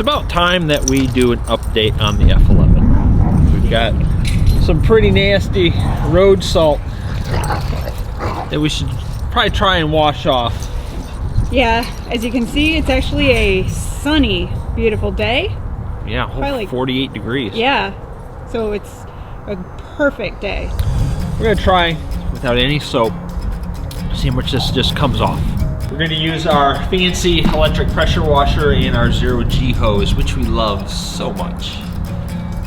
about time that we do an update on the F11. We've got some pretty nasty road salt that we should probably try and wash off. Yeah, as you can see, it's actually a sunny, beautiful day. Yeah, like 48 degrees. Yeah, so it's a perfect day. We're gonna try without any soap, see how much this just comes off. We're gonna use our fancy electric pressure washer and our 0G hose, which we love so much.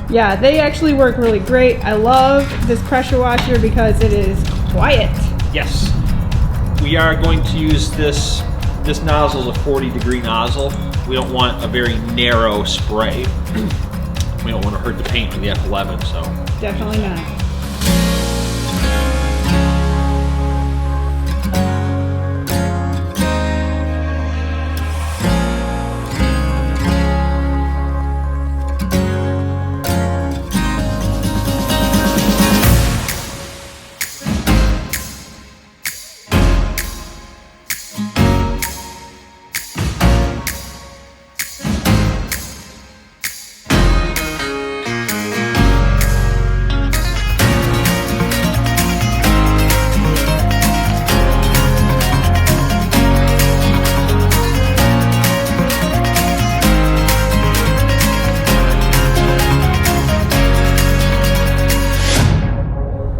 Yeah, they actually work really great. I love this pressure washer because it is quiet. Yes, we are going to use this nozzle is a 40-degree nozzle. We don't want a very narrow spray. We don't want to hurt the paint with the F11, so. Definitely not.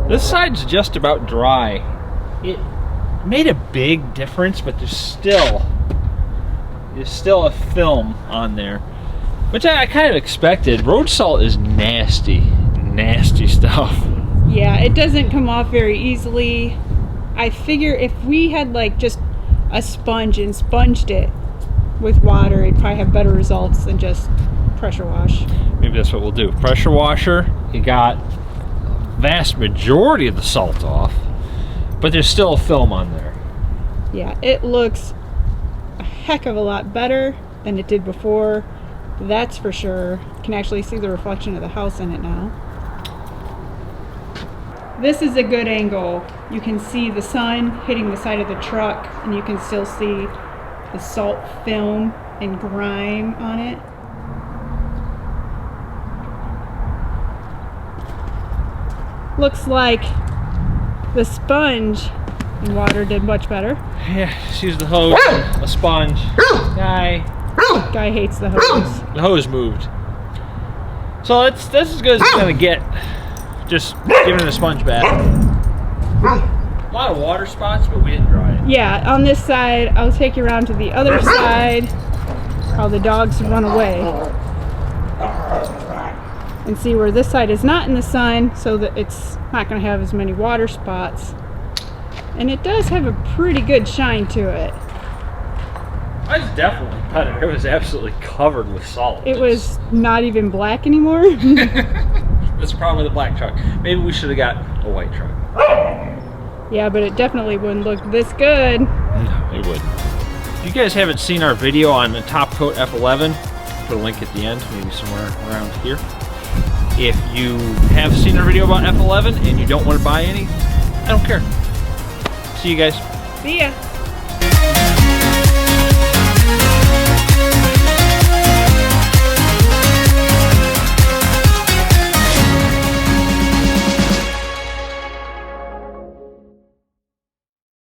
This side's just about dry. It made a big difference, but there's still a film on there, which I kind of expected. Road salt is nasty stuff. Yeah, it doesn't come off very easily. I figure if we had like just a sponge and sponged it with water, it'd probably have better results than just pressure wash. Maybe that's what we'll do. Pressure washer, you got vast majority of the salt off, but there's still a film on there. Yeah, it looks a heck of a lot better than it did before, that's for sure. You can actually see the reflection of the house in it now. This is a good angle. You can see the sun hitting the side of the truck, and you can still see the salt film and grime on it. Looks like the sponge and water did much better. Yeah, just use the hose, a sponge. Guy hates the hose. The hose moved. So that's as good as it's gonna get. Just giving it a sponge bath. A lot of water spots, but we didn't dry it. Yeah, on this side, I'll take you around to the other side, how the dogs run away. And see where this side is not in the sun, so that it's not going to have as many water spots. And it does have a pretty good shine to it. Mine's definitely better. It was absolutely covered with salt. It was not even black anymore. That's the problem with the black truck. Maybe we should have got a white truck. Yeah, but it definitely wouldn't look this good. No, it wouldn't. If you guys haven't seen our video on the top coat F11, put a link at the end, maybe somewhere around here. If you have seen our video about F11 and you don't want to buy any, I don't care. See you guys. See ya.